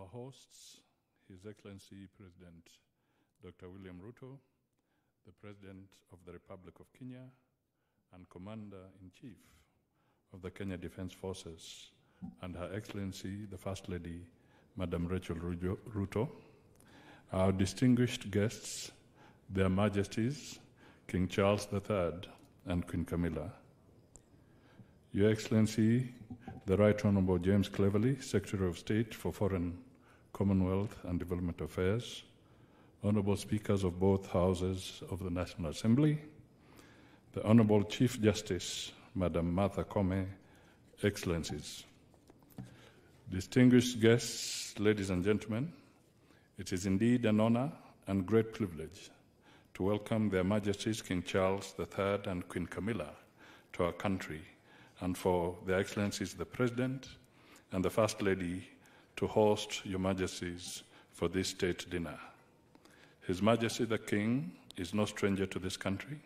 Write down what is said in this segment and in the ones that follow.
Our hosts, His Excellency President Dr. William Ruto, the President of the Republic of Kenya and Commander-in-Chief of the Kenya Defense Forces, and Her Excellency, the First Lady, Madam Rachel Ruto, our distinguished guests, Their Majesties, King Charles III and Queen Camilla, Your Excellency, the Right Honorable James Cleverly, Secretary of State for Foreign, Commonwealth and Development Affairs, Honorable Speakers of both Houses of the National Assembly, the Honorable Chief Justice, Madam Martha Koome, Excellencies, distinguished guests, ladies and gentlemen, it is indeed an honor and great privilege to welcome Their Majesties King Charles III and Queen Camilla to our country, and for Their Excellencies the President and the First Lady to host Your Majesties for this state dinner. His Majesty the King is no stranger to this country,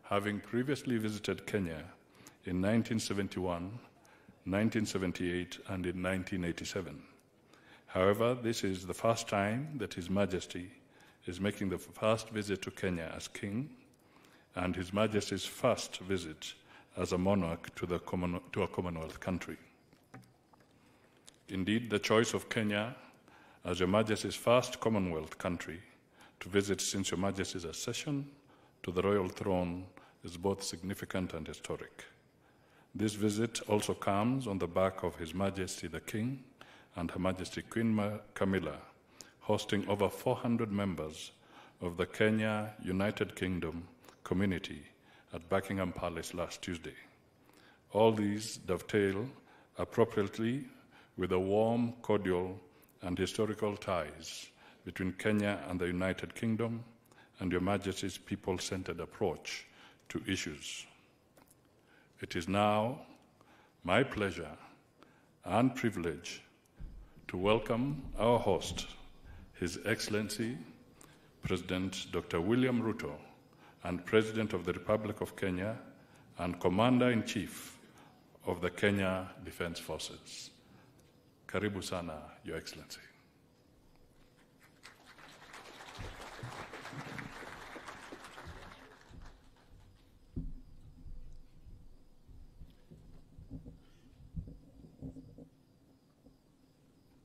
having previously visited Kenya in 1971, 1978, and in 1987. However, this is the first time that His Majesty is making the first visit to Kenya as King, and His Majesty's first visit as a monarch to a Commonwealth country. Indeed, the choice of Kenya as Your Majesty's first Commonwealth country to visit since Your Majesty's accession to the royal throne is both significant and historic. This visit also comes on the back of His Majesty the King and Her Majesty Queen Camilla hosting over 400 members of the Kenya United Kingdom community at Buckingham Palace last Tuesday. All these dovetail appropriately with the warm, cordial, and historical ties between Kenya and the United Kingdom and Your Majesty's people-centered approach to issues. It is now my pleasure and privilege to welcome our host, His Excellency President Dr. William Ruto, and President of the Republic of Kenya and Commander-in-Chief of the Kenya Defense Forces. Karibu sana, Your Excellency.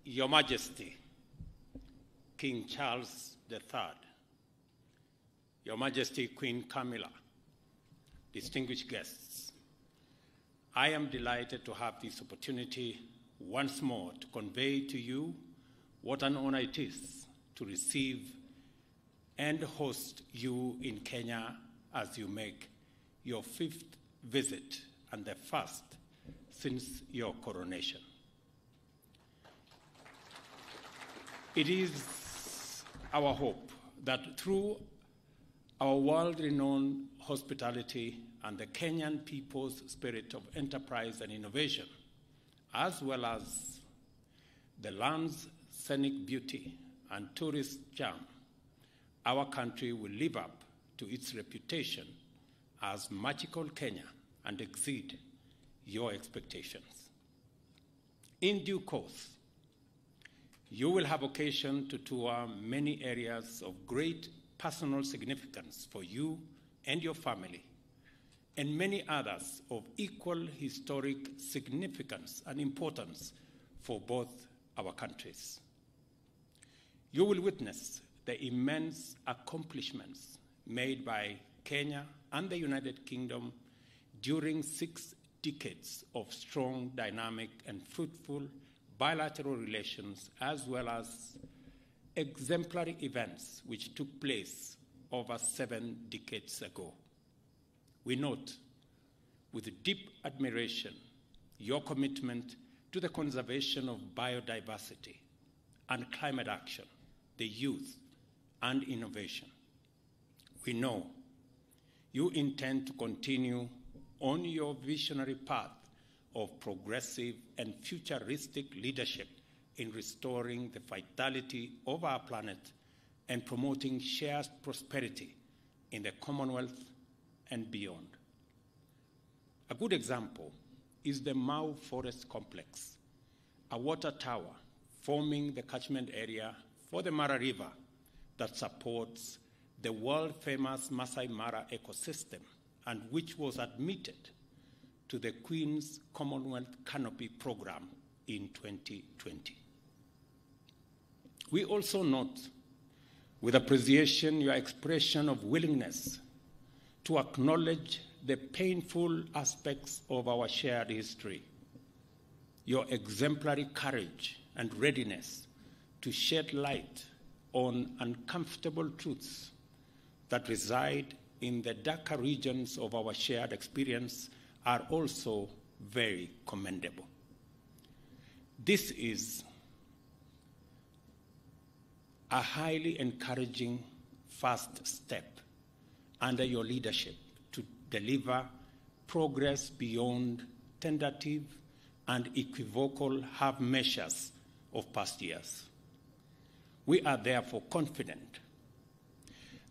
Your Majesty, King Charles III, Your Majesty Queen Camilla, distinguished guests, I am delighted to have this opportunity once more to convey to you what an honor it is to receive and host you in Kenya as you make your 5th visit and the first since your coronation. It is our hope that through our world-renowned hospitality and the Kenyan people's spirit of enterprise and innovation, as well as the land's scenic beauty and tourist charm, our country will live up to its reputation as magical Kenya and exceed your expectations. In due course, you will have occasion to tour many areas of great personal significance for you and your family, and many others of equal historic significance and importance for both our countries. You will witness the immense accomplishments made by Kenya and the United Kingdom during 6 decades of strong, dynamic, and fruitful bilateral relations, as well as exemplary events which took place over 7 decades ago. We note with deep admiration your commitment to the conservation of biodiversity and climate action, the youth, and innovation. We know you intend to continue on your visionary path of progressive and futuristic leadership in restoring the vitality of our planet and promoting shared prosperity in the Commonwealth and beyond. A good example is the Mau Forest Complex, a water tower forming the catchment area for the Mara River that supports the world-famous Masai Mara ecosystem and which was admitted to the Queen's Commonwealth Canopy Program in 2020. We also note with appreciation your expression of willingness to acknowledge the painful aspects of our shared history, your exemplary courage and readiness to shed light on uncomfortable truths that reside in the darker regions of our shared experience are also very commendable. This is a highly encouraging first step under your leadership to deliver progress beyond tentative and equivocal half measures of past years. We are therefore confident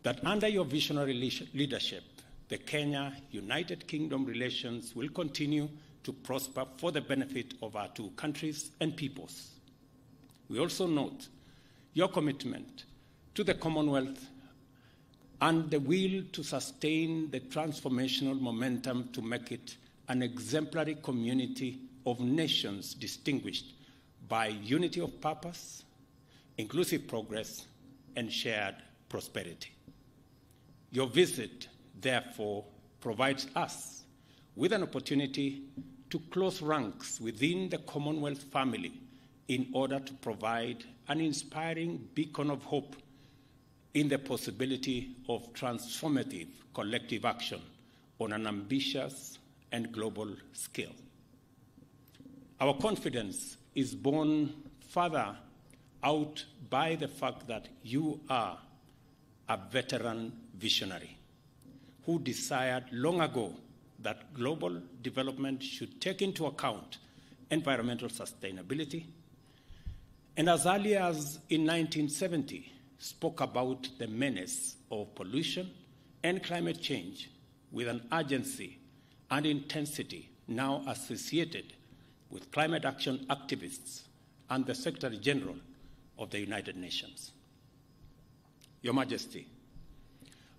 that under your visionary leadership, the Kenya-United Kingdom relations will continue to prosper for the benefit of our two countries and peoples. We also note your commitment to the Commonwealth and the will to sustain the transformational momentum to make it an exemplary community of nations distinguished by unity of purpose, inclusive progress, and shared prosperity. Your visit, therefore, provides us with an opportunity to close ranks within the Commonwealth family in order to provide an inspiring beacon of hope in the possibility of transformative collective action on an ambitious and global scale. Our confidence is borne further out by the fact that you are a veteran visionary who desired long ago that global development should take into account environmental sustainability, and as early as in 1970 spoke about the menace of pollution and climate change with an urgency and intensity now associated with climate action activists and the Secretary General of the United Nations. Your Majesty,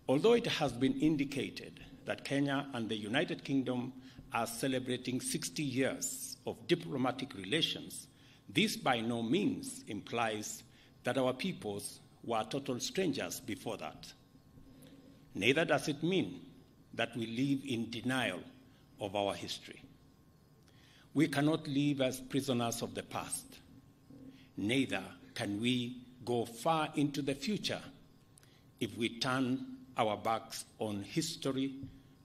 although it has been indicated that Kenya and the United Kingdom are celebrating 60 years of diplomatic relations, this by no means implies that our peoples were total strangers before that. Neither does it mean that we live in denial of our history. We cannot live as prisoners of the past. Neither can we go far into the future if we turn our backs on history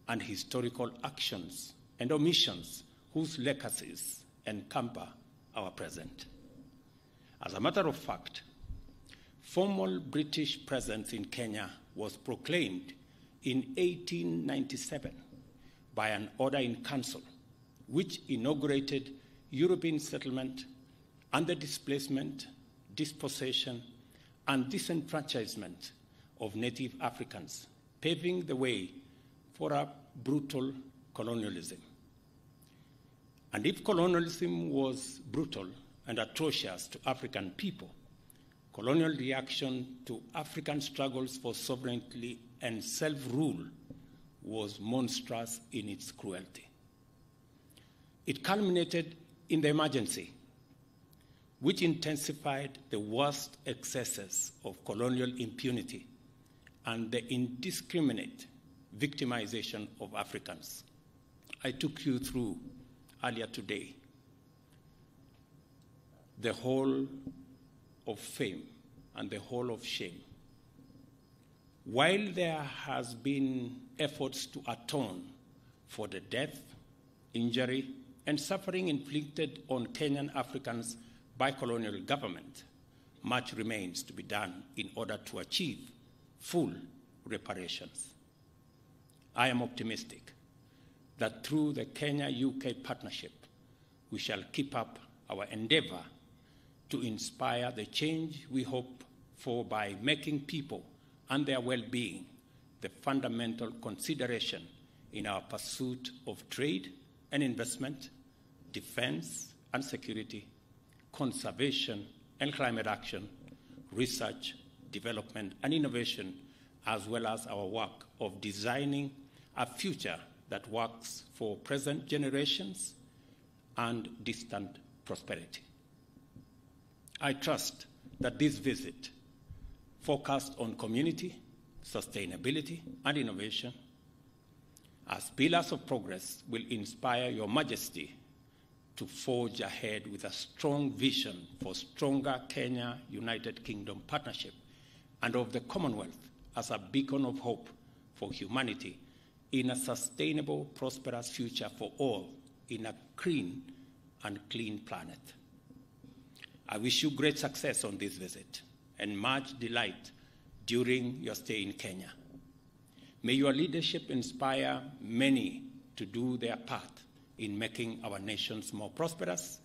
and historical actions and omissions whose legacies encumber our present. As a matter of fact, formal British presence in Kenya was proclaimed in 1897 by an order in council, which inaugurated European settlement and the displacement, dispossession, and disenfranchisement of native Africans, paving the way for a brutal colonialism. And if colonialism was brutal and atrocious to African people, colonial reaction to African struggles for sovereignty and self-rule was monstrous in its cruelty. It culminated in the emergency, which intensified the worst excesses of colonial impunity and the indiscriminate victimization of Africans. I took you through earlier today the whole of fame and the whole of shame. While there has been efforts to atone for the death, injury, and suffering inflicted on Kenyan Africans by colonial government, much remains to be done in order to achieve full reparations. I am optimistic that through the Kenya-UK partnership, we shall keep up our endeavor to inspire the change we hope for by making people and their well-being the fundamental consideration in our pursuit of trade and investment, defense and security, conservation and climate action, research, development, and innovation, as well as our work of designing a future that works for present generations and distant prosperity. I trust that this visit, focused on community, sustainability, and innovation, as pillars of progress, will inspire Your Majesty to forge ahead with a strong vision for stronger Kenya-United Kingdom partnership and of the Commonwealth as a beacon of hope for humanity in a sustainable, prosperous future for all in a green and clean planet. I wish you great success on this visit and much delight during your stay in Kenya. May your leadership inspire many to do their part in making our nations more prosperous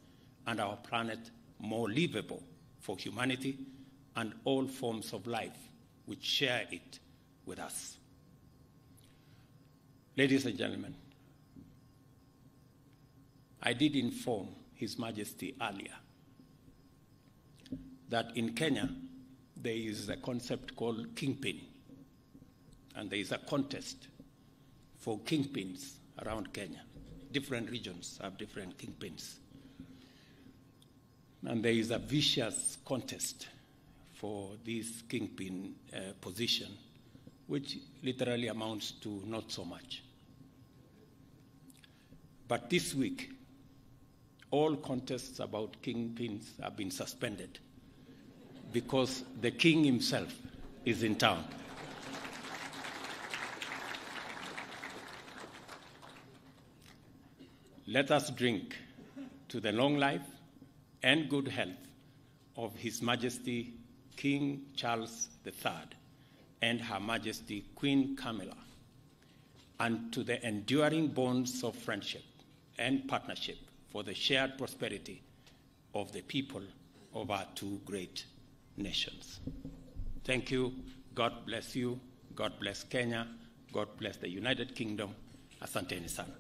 and our planet more livable for humanity and all forms of life which share it with us. Ladies and gentlemen, I did inform His Majesty earlier that in Kenya there is a concept called kingpin, and there is a contest for kingpins around Kenya. Different regions have different kingpins. And there is a vicious contest for this kingpin position, which literally amounts to not so much. But this week, all contests about kingpins have been suspended because the king himself is in town. Let us drink to the long life and good health of His Majesty King Charles III and Her Majesty Queen Camilla, and to the enduring bonds of friendship and partnership for the shared prosperity of the people of our two great nations. Thank you. God bless you. God bless Kenya. God bless the United Kingdom. Asanteni sana.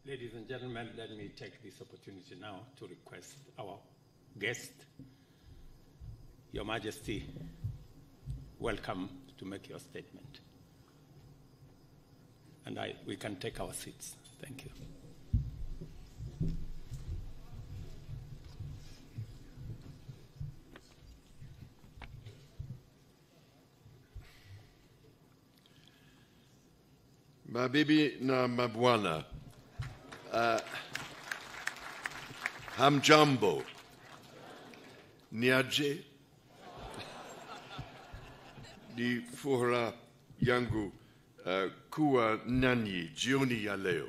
Ladies and gentlemen, let me take this opportunity now to request our guest, Your Majesty, welcome to make your statement. And we can take our seats. Thank you. Mabibi na mabwana, hamjambo, niaje, ni furaha yangu kuwa nanyi jioni ya leo.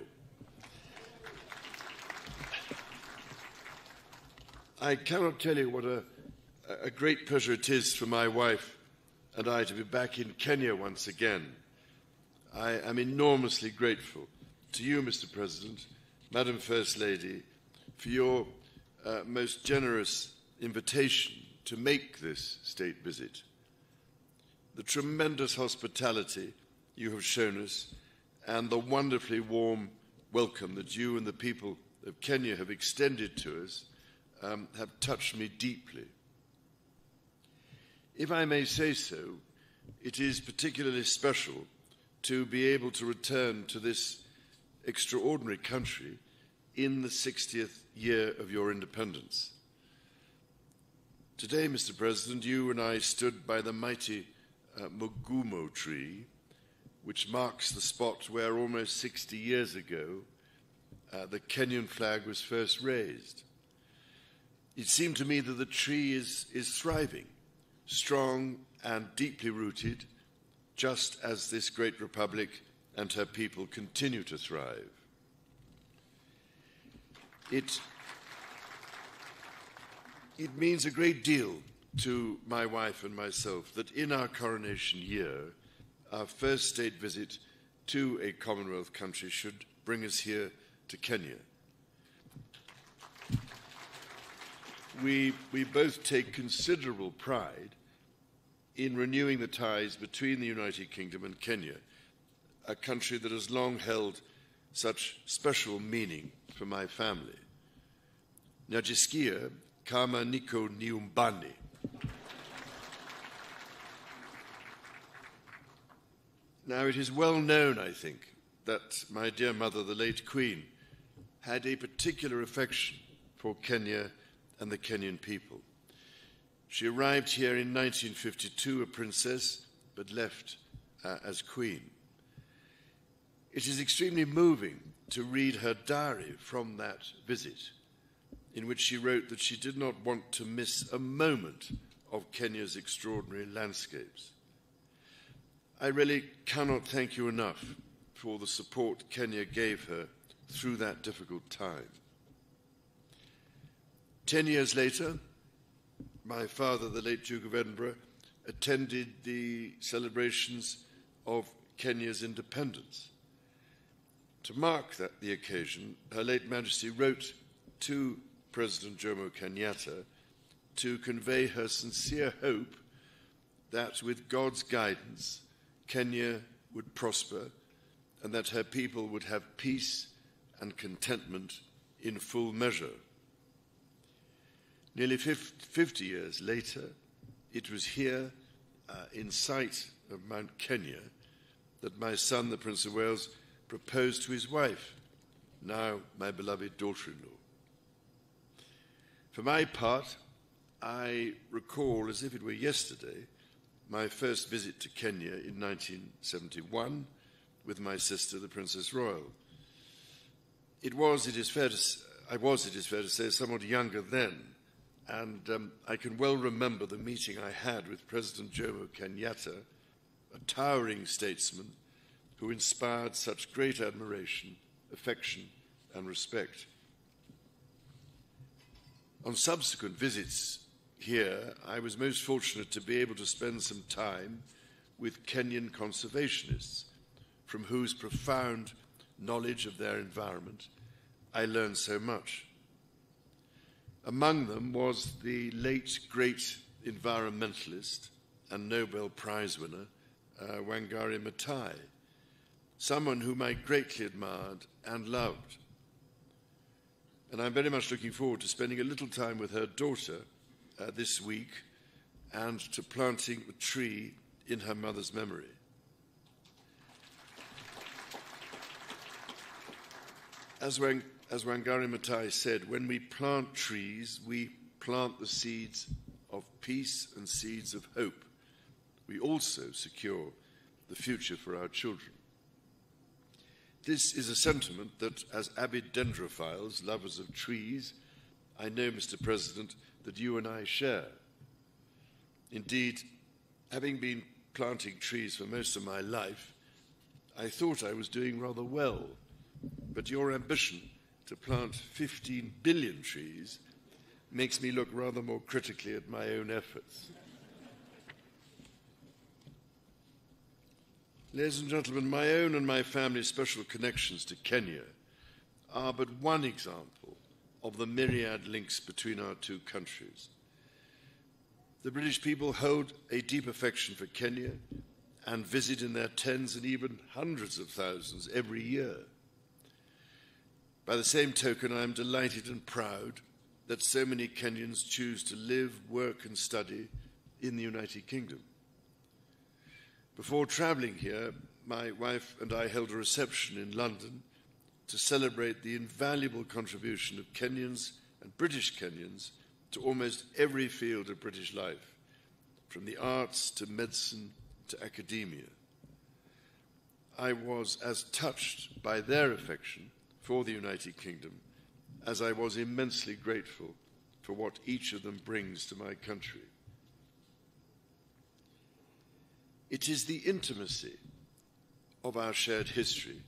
I cannot tell you what a great pleasure it is for my wife and I to be back in Kenya once again. I am enormously grateful to you, Mr. President, Madam First Lady, for your most generous invitation to make this state visit. The tremendous hospitality you have shown us and the wonderfully warm welcome that you and the people of Kenya have extended to us have touched me deeply. If I may say so, it is particularly special to be able to return to this extraordinary country in the 60th year of your independence. Today, Mr. President, you and I stood by the mighty Mugumo tree, which marks the spot where almost 60 years ago the Kenyan flag was first raised. It seemed to me that the tree is thriving, strong and deeply rooted, just as this great republic and her people continue to thrive. It means a great deal to my wife and myself that in our coronation year, our first state visit to a Commonwealth country should bring us here to Kenya. We both take considerable pride in renewing the ties between the United Kingdom and Kenya, a country that has long held such special meaning for my family. Najisikia kama niko nyumbani. Now, it is well known, I think, that my dear mother, the late Queen, had a particular affection for Kenya and the Kenyan people. She arrived here in 1952, a princess, but left as Queen. It is extremely moving to read her diary from that visit, in which she wrote that she did not want to miss a moment of Kenya's extraordinary landscapes. I really cannot thank you enough for the support Kenya gave her through that difficult time. 10 years later, my father, the late Duke of Edinburgh, attended the celebrations of Kenya's independence. To mark the occasion, Her late Majesty wrote to President Jomo Kenyatta to convey her sincere hope that with God's guidance, Kenya would prosper and that her people would have peace and contentment in full measure. Nearly 50 years later, it was here, in sight of Mount Kenya, that my son, the Prince of Wales, proposed to his wife, now my beloved daughter-in-law. For my part, I recall, as if it were yesterday, my first visit to Kenya in 1971 with my sister, the Princess Royal. I was, it is fair to say, somewhat younger then, and I can well remember the meeting I had with President Jomo Kenyatta, a towering statesman who inspired such great admiration, affection, and respect. On subsequent visits here, I was most fortunate to be able to spend some time with Kenyan conservationists, from whose profound knowledge of their environment I learned so much. Among them was the late great environmentalist and Nobel Prize winner, Wangari Maathai, someone whom I greatly admired and loved. And I'm very much looking forward to spending a little time with her daughter this week and to planting a tree in her mother's memory. As Wangari Maathai said, when we plant trees, we plant the seeds of peace and seeds of hope. We also secure the future for our children. This is a sentiment that, as avid dendrophiles, lovers of trees, I know, Mr. President, that you and I share. Indeed, having been planting trees for most of my life, I thought I was doing rather well. But your ambition to plant 15 billion trees makes me look rather more critically at my own efforts. Ladies and gentlemen, my own and my family's special connections to Kenya are but one example of the myriad links between our two countries. The British people hold a deep affection for Kenya and visit in their tens and even hundreds of thousands every year. By the same token, I am delighted and proud that so many Kenyans choose to live, work and study in the United Kingdom. Before travelling here, my wife and I held a reception in London to celebrate the invaluable contribution of Kenyans and British Kenyans to almost every field of British life, from the arts to medicine to academia. I was as touched by their affection for the United Kingdom as I was immensely grateful for what each of them brings to my country. It is the intimacy of our shared history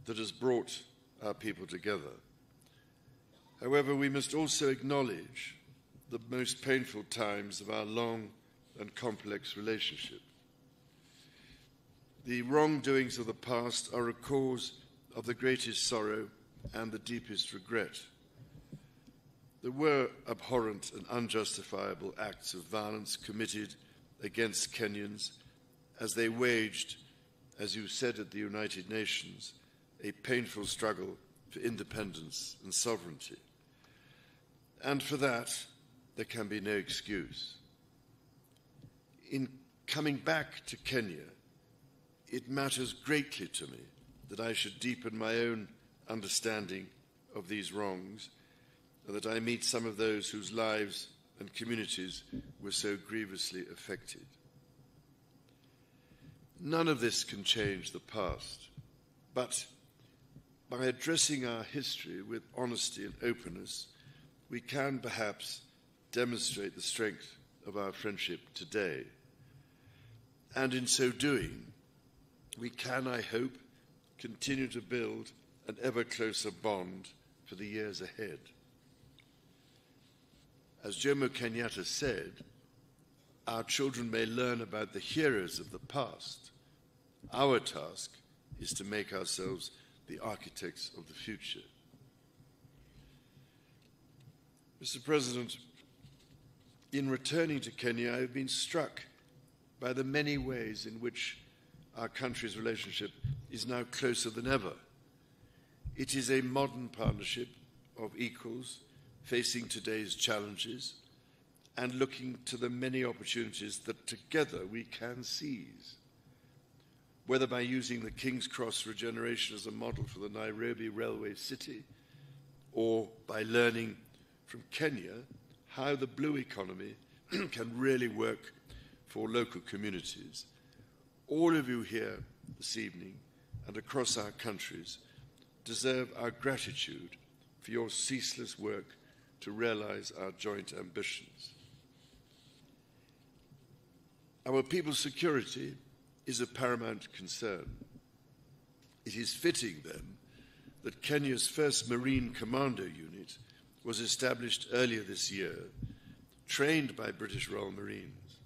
that has brought our people together. However, we must also acknowledge the most painful times of our long and complex relationship. The wrongdoings of the past are a cause of the greatest sorrow and the deepest regret. There were abhorrent and unjustifiable acts of violence committed against Kenyans as they waged, as you said at the United Nations, a painful struggle for independence and sovereignty. And for that, there can be no excuse. In coming back to Kenya, it matters greatly to me that I should deepen my own understanding of these wrongs, and that I meet some of those whose lives and communities were so grievously affected. None of this can change the past, but by addressing our history with honesty and openness, we can perhaps demonstrate the strength of our friendship today. And in so doing, we can, I hope, continue to build an ever closer bond for the years ahead. As Jomo Kenyatta said, our children may learn about the heroes of the past. Our task is to make ourselves the architects of the future. Mr. President, in returning to Kenya, I have been struck by the many ways in which our country's relationship is now closer than ever. It is a modern partnership of equals facing today's challenges and looking to the many opportunities that together we can seize. Whether by using the King's Cross regeneration as a model for the Nairobi Railway City, or by learning from Kenya how the blue economy can really work for local communities. All of you here this evening and across our countries deserve our gratitude for your ceaseless work to realize our joint ambitions. Our people's security is a paramount concern. It is fitting, then, that Kenya's first Marine Commando Unit was established earlier this year, trained by British Royal Marines.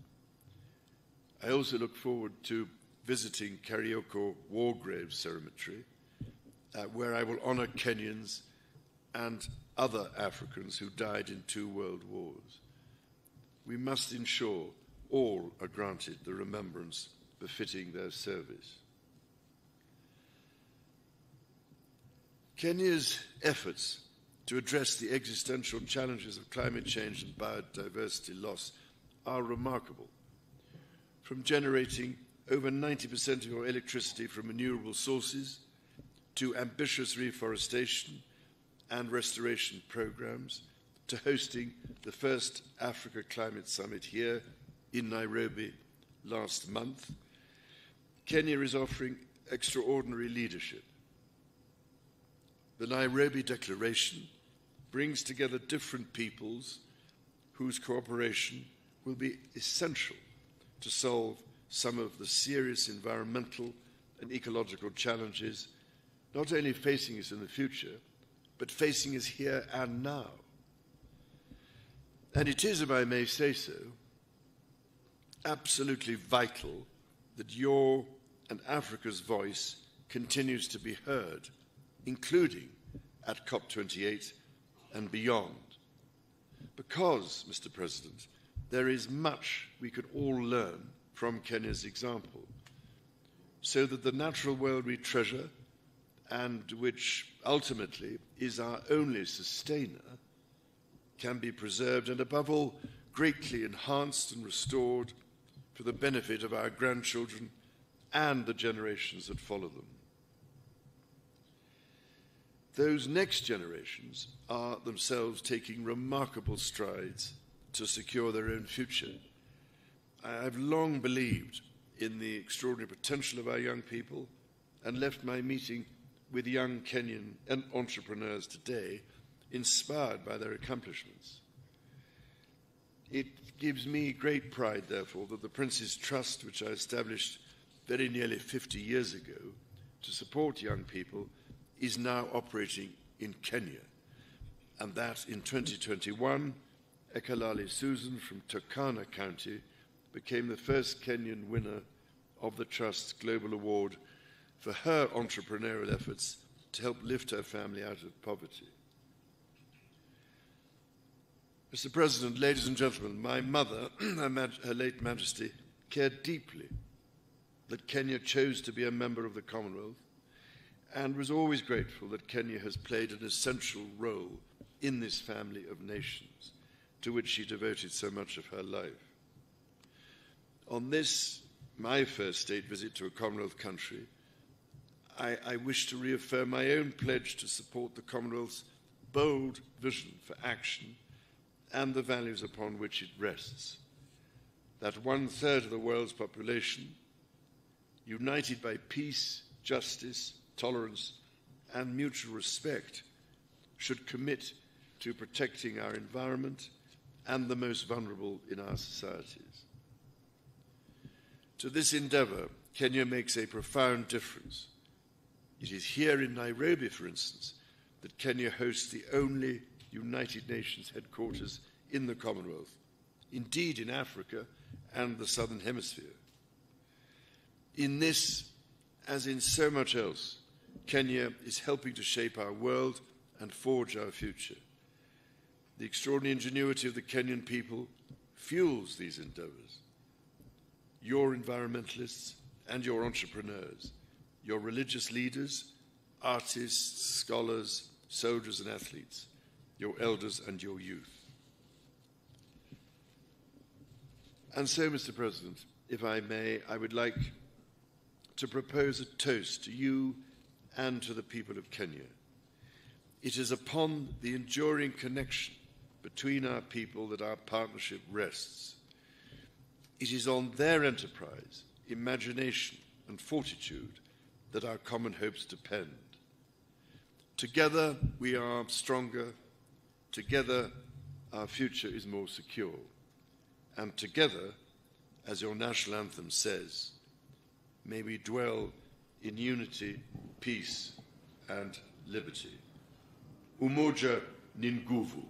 I also look forward to visiting Karioko War Grave Cemetery, where I will honor Kenyans and other Africans who died in 2 world wars. We must ensure all are granted the remembrance befitting their service. Kenya's efforts to address the existential challenges of climate change and biodiversity loss are remarkable. From generating over 90% of your electricity from renewable sources to ambitious reforestation and restoration programs, to hosting the first Africa Climate Summit here in Nairobi last month, Kenya is offering extraordinary leadership. The Nairobi Declaration brings together different peoples whose cooperation will be essential to solve some of the serious environmental and ecological challenges not only facing us in the future, but facing us here and now. And it is, if I may say so, absolutely vital that your and Africa's voice continues to be heard, including at COP28 and beyond. Because, Mr. President, there is much we could all learn from Kenya's example. so that the natural world we treasure, and which ultimately is our only sustainer, can be preserved and, above all, greatly enhanced and restored for the benefit of our grandchildren and the generations that follow them. Those next generations are themselves taking remarkable strides to secure their own future. I've long believed in the extraordinary potential of our young people and left my meeting with young Kenyan entrepreneurs today inspired by their accomplishments. It gives me great pride, therefore, that the Prince's Trust, which I established very nearly 50 years ago to support young people, is now operating in Kenya, and that in 2021, Ekalali Susan from Turkana County became the first Kenyan winner of the Trust's Global Award for her entrepreneurial efforts to help lift her family out of poverty. Mr. President, ladies and gentlemen, my mother, Her late Majesty, cared deeply that Kenya chose to be a member of the Commonwealth and was always grateful that Kenya has played an essential role in this family of nations to which she devoted so much of her life. On this, my first state visit to a Commonwealth country, I wish to reaffirm my own pledge to support the Commonwealth's bold vision for action and the values upon which it rests. That 1/3 of the world's population, united by peace, justice, tolerance, and mutual respect, should commit to protecting our environment and the most vulnerable in our societies. To this endeavour, Kenya makes a profound difference. It is here in Nairobi, for instance, that Kenya hosts the only United Nations headquarters in the Commonwealth, indeed in Africa and the Southern Hemisphere. In this, as in so much else, Kenya is helping to shape our world and forge our future. The extraordinary ingenuity of the Kenyan people fuels these endeavours. Your environmentalists and your entrepreneurs, your religious leaders, artists, scholars, soldiers and athletes, your elders and your youth. And so, Mr. President, if I may, I would like to propose a toast to you and to the people of Kenya. It is upon the enduring connection between our people that our partnership rests. It is on their enterprise, imagination, and fortitude that our common hopes depend. Together we are stronger. Together our future is more secure. And together, as your national anthem says, may we dwell in unity, peace, and liberty. Umoja ni nguvu.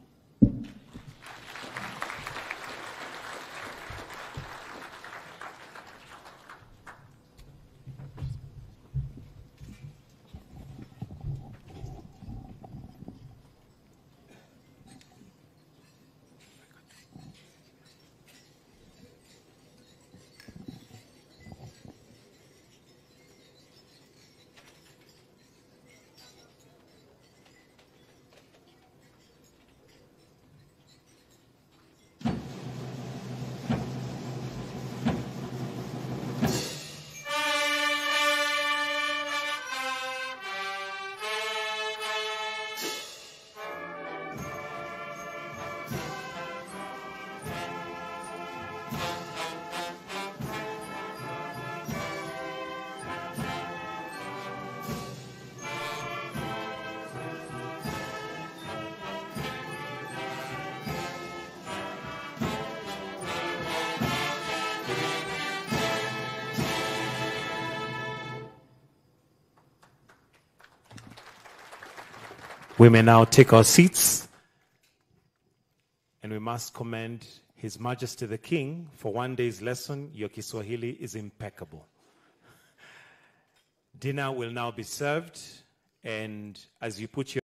We may now take our seats, and we must commend His Majesty the King for one day's lesson. Your Kiswahili is impeccable. Dinner will now be served, and as you put your